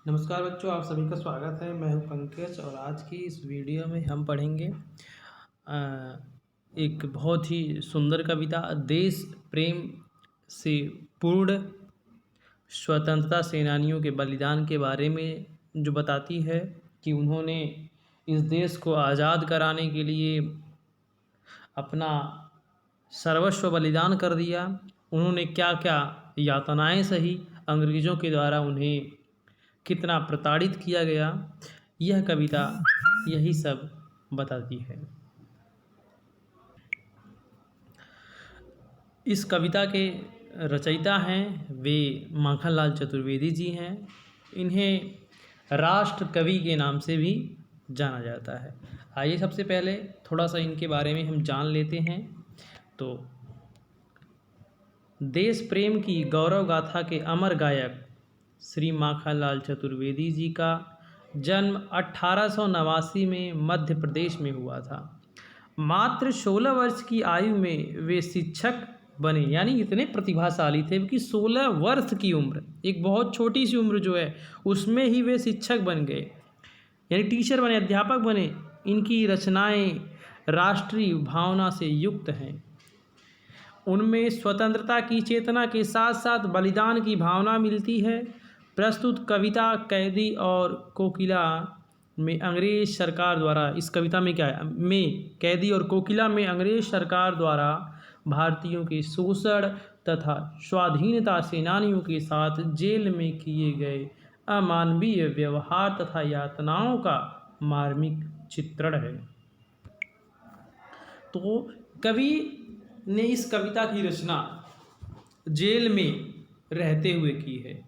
नमस्कार बच्चों, आप सभी का स्वागत है। मैं हूं पंकज और आज की इस वीडियो में हम पढ़ेंगे एक बहुत ही सुंदर कविता देश प्रेम से पूर्ण स्वतंत्रता सेनानियों के बलिदान के बारे में, जो बताती है कि उन्होंने इस देश को आज़ाद कराने के लिए अपना सर्वस्व बलिदान कर दिया। उन्होंने क्या क्या यातनाएं सही, अंग्रेज़ों के द्वारा उन्हें कितना प्रताड़ित किया गया, यह कविता यही सब बताती है। इस कविता के रचयिता हैं वे माखनलाल चतुर्वेदी जी हैं। इन्हें राष्ट्र कवि के नाम से भी जाना जाता है। आइए सबसे पहले थोड़ा सा इनके बारे में हम जान लेते हैं। तो देश प्रेम की गौरव गाथा के अमर गायक श्री माखनलाल चतुर्वेदी जी का जन्म 1889 में मध्य प्रदेश में हुआ था। मात्र 16 वर्ष की आयु में वे शिक्षक बने, यानी इतने प्रतिभाशाली थे कि 16 वर्ष की उम्र, एक बहुत छोटी सी उम्र जो है, उसमें ही वे शिक्षक बन गए, यानी टीचर बने, अध्यापक बने। इनकी रचनाएं राष्ट्रीय भावना से युक्त हैं। उनमें स्वतंत्रता की चेतना के साथ साथ बलिदान की भावना मिलती है। प्रस्तुत कविता कैदी और कोकिला में अंग्रेज सरकार द्वारा, इस कविता में क्या है, में कैदी और कोकिला में अंग्रेज सरकार द्वारा भारतीयों के शोषण तथा स्वाधीनता सेनानियों के साथ जेल में किए गए अमानवीय व्यवहार तथा यातनाओं का मार्मिक चित्रण है। तो कवि ने इस कविता की रचना जेल में रहते हुए की है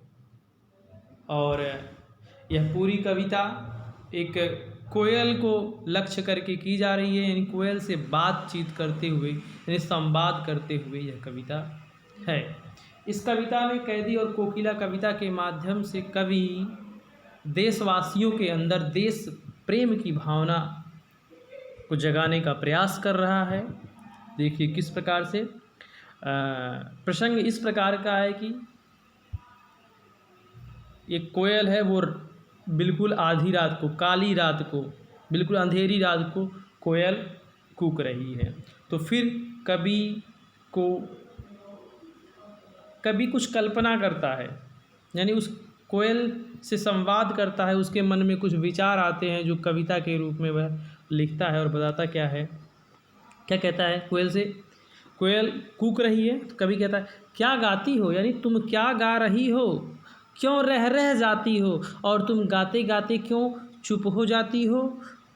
और यह पूरी कविता एक कोयल को लक्ष्य करके की जा रही है, यानी कोयल से बातचीत करते हुए, यानी संवाद करते हुए यह कविता है। इस कविता में कैदी और कोकिला कविता के माध्यम से कवि देशवासियों के अंदर देश प्रेम की भावना को जगाने का प्रयास कर रहा है। देखिए किस प्रकार से प्रसंग इस प्रकार का है कि एक कोयल है, वो बिल्कुल आधी रात को, काली रात को, बिल्कुल अंधेरी रात को कोयल कूक रही है। तो फिर कभी कुछ कल्पना करता है, यानी उस कोयल से संवाद करता है, उसके मन में कुछ विचार आते हैं जो कविता के रूप में वह लिखता है और बताता क्या है, क्या कहता है कोयल से। कोयल कूक रही है तो कवि कहता है, क्या गाती हो, यानी तुम क्या गा रही हो, क्यों रह जाती हो, और तुम गाते गाते क्यों चुप हो जाती हो।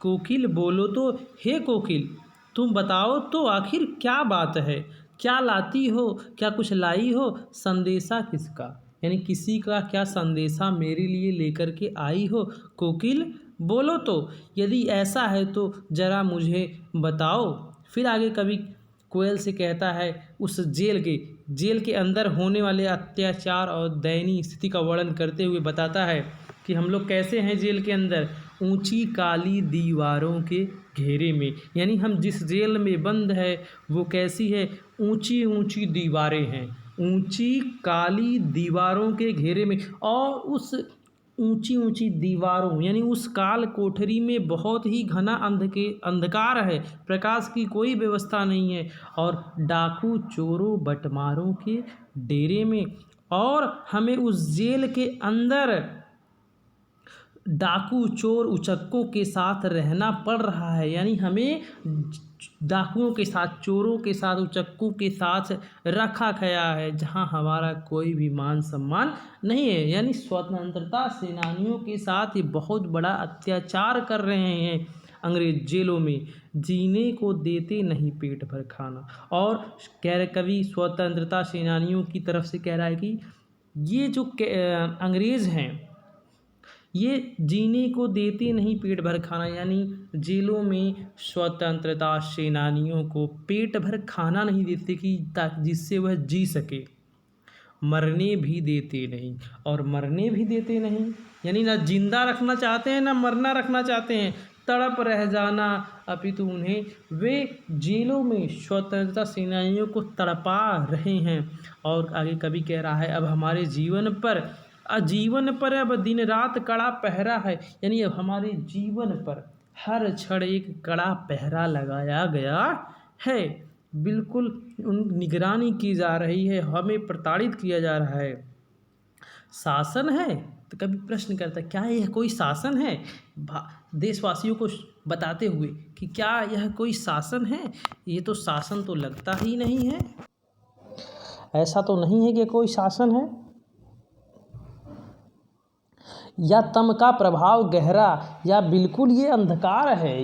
कोकिल बोलो तो, हे कोकिल तुम बताओ तो आखिर क्या बात है, क्या लाती हो, क्या कुछ लाई हो, संदेशा किसका, यानी किसी का क्या संदेशा मेरे लिए लेकर के आई हो। कोकिल बोलो तो, यदि ऐसा है तो ज़रा मुझे बताओ। फिर आगे कवि कोयल से कहता है, उस जेल के अंदर होने वाले अत्याचार और दयनीय स्थिति का वर्णन करते हुए बताता है कि हम लोग कैसे हैं जेल के अंदर, ऊंची काली दीवारों के घेरे में, यानी हम जिस जेल में बंद है वो कैसी है, ऊंची ऊंची दीवारें हैं, ऊंची काली दीवारों के घेरे में, और उस ऊंची ऊंची दीवारों यानी उस काल कोठरी में बहुत ही घना अंधकार है, प्रकाश की कोई व्यवस्था नहीं है, और डाकू चोरों बटमारों के डेरे में, और हमें उस जेल के अंदर डाकू चोर उचक्कों के साथ रहना पड़ रहा है, यानी हमें डाकुओं के साथ, चोरों के साथ, उचक्कों के साथ रखा गया है, जहां हमारा कोई भी मान सम्मान नहीं है। यानी स्वतंत्रता सेनानियों के साथ ये बहुत बड़ा अत्याचार कर रहे हैं अंग्रेज जेलों में, जीने को देते नहीं पेट भर खाना। और कवि स्वतंत्रता सेनानियों की तरफ से कह रहा है कि ये जो अंग्रेज़ हैं, ये जीने को देते नहीं पेट भर खाना, यानी जेलों में स्वतंत्रता सेनानियों को पेट भर खाना नहीं देते कि जिससे वह जी सके, मरने भी देते नहीं, और मरने भी देते नहीं, यानी ना जिंदा रखना चाहते हैं ना मरना रखना चाहते हैं, तड़प रह जाना अपितु उन्हें वे जेलों में स्वतंत्रता सेनानियों को तड़पा रहे हैं। और आगे कवि कह रहा है, अब हमारे जीवन पर आजीवन पर अब दिन रात कड़ा पहरा है, यानी अब हमारे जीवन पर हर क्षण एक कड़ा पहरा लगाया गया है। बिल्कुल निगरानी की जा रही है, हमें प्रताड़ित किया जा रहा है। शासन है, तो कभी प्रश्न करता है क्या यह कोई शासन है, देशवासियों को बताते हुए कि क्या यह कोई शासन है। ये तो शासन तो लगता ही नहीं है, ऐसा तो नहीं है कि कोई शासन है। या तम का प्रभाव गहरा, या बिल्कुल ये अंधकार है,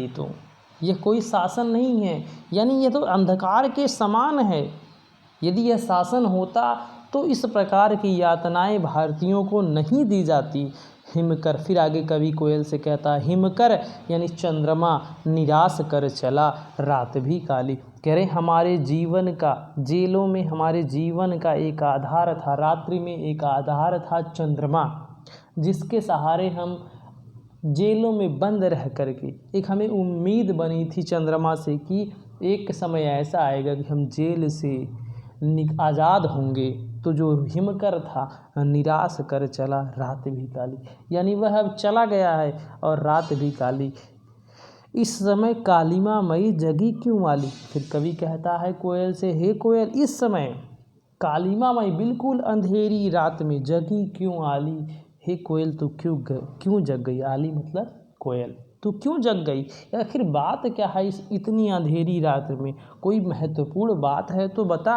ये कोई शासन नहीं है, यानी ये तो अंधकार के समान है। यदि यह शासन होता तो इस प्रकार की यातनाएं भारतीयों को नहीं दी जाती। हिमकर, फिर आगे कवि कोयल से कहता है, हिमकर यानी चंद्रमा निराश कर चला रात भी काली। कह रहे हमारे जीवन का, जेलों में हमारे जीवन का एक आधार था, रात्रि में एक आधार था चंद्रमा, जिसके सहारे हम जेलों में बंद रह करके, एक हमें उम्मीद बनी थी चंद्रमा से कि एक समय ऐसा आएगा कि हम जेल से आज़ाद होंगे। तो जो हिमकर था निराश कर चला रात भी काली, यानी वह अब चला गया है और रात भी काली। इस समय कालिमा मई जगी क्यों आली। फिर कवि कहता है कोयल से, हे कोयल इस समय कालिमा मई बिल्कुल अंधेरी रात में जगी क्यों आली। हे कोयल तू क्यों जग गई। आली मतलब कोयल, तू क्यों जग गई। आखिर बात क्या है इस इतनी अंधेरी रात में, कोई महत्वपूर्ण बात है तो बता।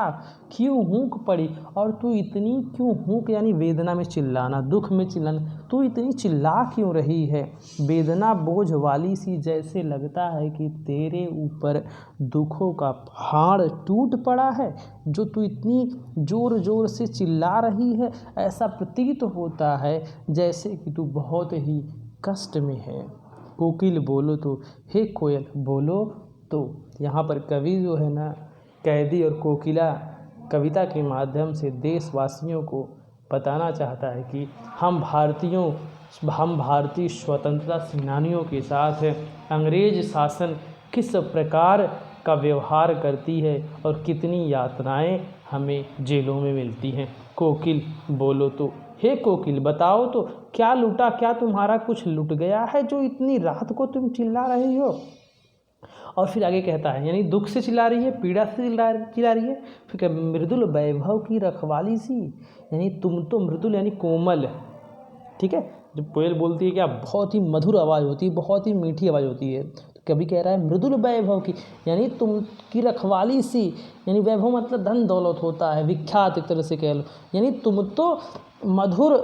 क्यों हूँक पड़ी, और तू इतनी क्यों हूँक यानी वेदना में चिल्लाना, दुख में चिल्लाना, तू इतनी चिल्ला क्यों रही है। वेदना बोझ वाली सी, जैसे लगता है कि तेरे ऊपर दुखों का पहाड़ टूट पड़ा है, जो तू इतनी जोर जोर से चिल्ला रही है। ऐसा प्रतीत होता है जैसे कि तू बहुत ही कष्ट में है। कोकिल बोलो तो, हे कोयल बोलो तो। यहाँ पर कवि जो है ना, कैदी और कोकिला कविता के माध्यम से देशवासियों को बताना चाहता है कि हम भारतीय स्वतंत्रता सेनानियों के साथ अंग्रेज शासन किस प्रकार का व्यवहार करती है और कितनी यातनाएं हमें जेलों में मिलती हैं। कोकिल बोलो तो, हे कोकिल बताओ तो, क्या लूटा, क्या तुम्हारा कुछ लुट गया है जो इतनी रात को तुम चिल्ला रही हो। और फिर आगे कहता है, यानी दुख से चिल्ला रही है, पीड़ा से चिल्ला रही है। फिर क्या, मृदुल वैभव की रखवाली सी, यानी तुम तो मृदुल यानी कोमल, ठीक है। जब कोयल बोलती है क्या बहुत ही मधुर आवाज़ होती है, बहुत ही मीठी आवाज़ होती है। तो कभी कह रहा है मृदुल वैभव की, यानी तुम की रखवाली सी, यानी वैभव मतलब धन दौलत होता है, विख्यात एक तरह से कह लो, यानी तुम तो मधुर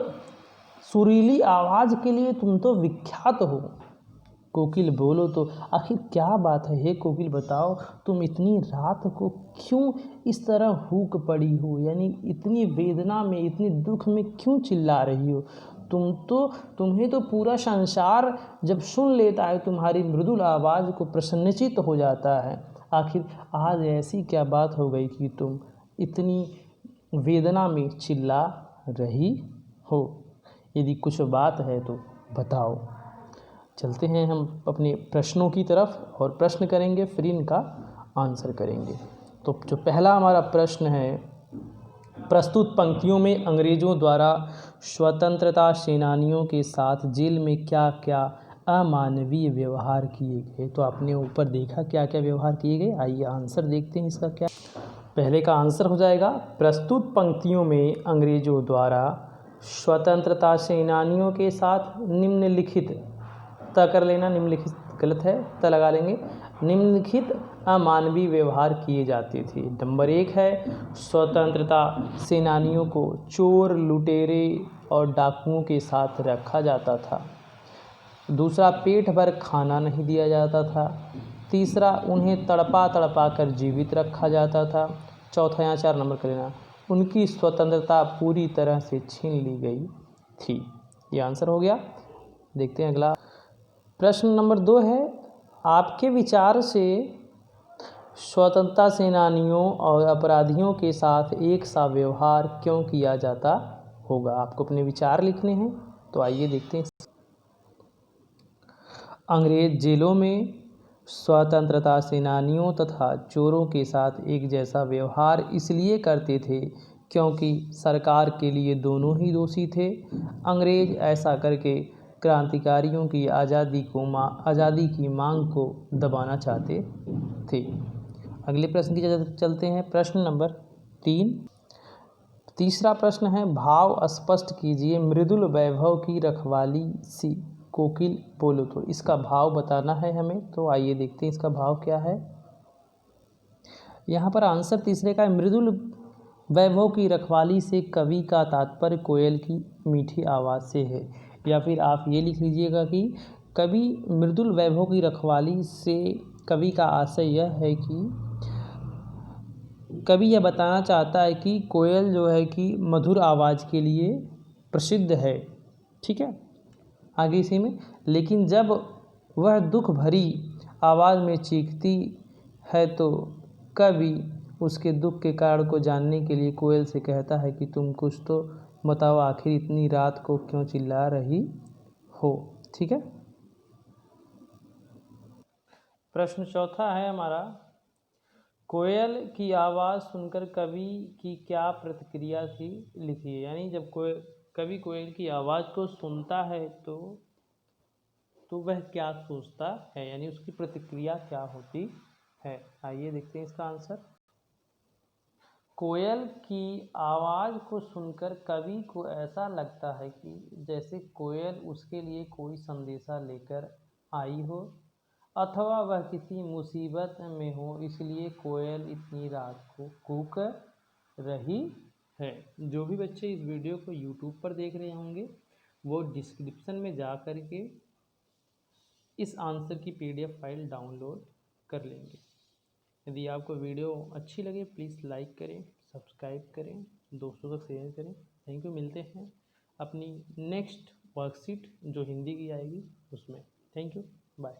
सुरीली आवाज़ के लिए तुम तो विख्यात हो। कोकिल बोलो तो, आखिर क्या बात है, हे कोकिल बताओ, तुम इतनी रात को क्यों इस तरह हुक पड़ी हो, यानी इतनी वेदना में, इतनी दुख में क्यों चिल्ला रही हो। तुम्हें तो पूरा संसार जब सुन लेता है तुम्हारी मृदुल आवाज़ को, प्रसन्नचित हो जाता है। आखिर आज ऐसी क्या बात हो गई कि तुम इतनी वेदना में चिल्ला रही हो। यदि कुछ बात है तो बताओ। चलते हैं हम अपने प्रश्नों की तरफ और प्रश्न करेंगे, फिर इनका आंसर करेंगे। तो जो पहला हमारा प्रश्न है, प्रस्तुत पंक्तियों में अंग्रेज़ों द्वारा स्वतंत्रता सेनानियों के साथ जेल में क्या क्या अमानवीय व्यवहार किए गए। तो आपने ऊपर देखा क्या क्या व्यवहार किए गए, आइए आंसर देखते हैं इसका क्या। पहले का आंसर हो जाएगा, प्रस्तुत पंक्तियों में अंग्रेज़ों द्वारा स्वतंत्रता सेनानियों के साथ निम्नलिखित, त कर लेना, निम्नलिखित गलत है, त लगा लेंगे, निम्नलिखित अमानवीय व्यवहार किए जाते थे। नंबर 1 है, स्वतंत्रता सेनानियों को चोर, लुटेरे और डाकुओं के साथ रखा जाता था। दूसरा, पेट भर खाना नहीं दिया जाता था। तीसरा, उन्हें तड़पा तड़पा कर जीवित रखा जाता था। चौथा, यहाँ 4 नंबर कर लेना, उनकी स्वतंत्रता पूरी तरह से छीन ली गई थी। ये आंसर हो गया। देखते हैं अगला प्रश्न नंबर 2 है, आपके विचार से स्वतंत्रता सेनानियों और अपराधियों के साथ एक सा व्यवहार क्यों किया जाता होगा। आपको अपने विचार लिखने हैं, तो आइए देखते हैं। अंग्रेज जेलों में स्वतंत्रता सेनानियों तथा चोरों के साथ एक जैसा व्यवहार इसलिए करते थे क्योंकि सरकार के लिए दोनों ही दोषी थे। अंग्रेज ऐसा करके क्रांतिकारियों की आज़ादी की मांग को दबाना चाहते थे। अगले प्रश्न की तरफ चलते हैं। प्रश्न नंबर 3। तीसरा प्रश्न है, भाव स्पष्ट कीजिए। मृदुल वैभव की रखवाली सी कोकिल बोलो तो। इसका भाव बताना है हमें, तो आइए देखते हैं इसका भाव क्या है। यहाँ पर आंसर तीसरे का है, मृदुल वैभव की रखवाली से कवि का तात्पर्य कोयल की मीठी आवाज़ से है। या फिर आप ये लिख लीजिएगा कि कवि मृदुल वैभव की रखवाली से कवि का आशय यह है कि कवि यह बताना चाहता है कि कोयल जो है कि मधुर आवाज़ के लिए प्रसिद्ध है। ठीक है, आगे इसी में, लेकिन जब वह दुख भरी आवाज़ में चीखती है तो कवि उसके दुख के कारण को जानने के लिए कोयल से कहता है कि तुम कुछ तो बताओ, आखिर इतनी रात को क्यों चिल्ला रही हो। ठीक है, प्रश्न चौथा है हमारा, कोयल की आवाज़ सुनकर कवि की क्या प्रतिक्रिया थी लिखिए। यानी जब कवि कोयल की आवाज़ को सुनता है तो वह क्या सोचता है, यानी उसकी प्रतिक्रिया क्या होती है। आइए देखते हैं इसका आंसर। कोयल की आवाज़ को सुनकर कवि को ऐसा लगता है कि जैसे कोयल उसके लिए कोई संदेशा लेकर आई हो, अथवा वह किसी मुसीबत में हो, इसलिए कोयल इतनी रात को कूक रही है। जो भी बच्चे इस वीडियो को यूट्यूब पर देख रहे होंगे वो डिस्क्रिप्शन में जा कर के इस आंसर की PDF फाइल डाउनलोड कर लेंगे। यदि आपको वीडियो अच्छी लगे प्लीज़ लाइक करें, सब्सक्राइब करें, दोस्तों तक शेयर करें। Thank you. मिलते हैं अपनी नेक्स्ट वर्कशीट जो हिंदी की आएगी उसमें। Thank you, bye.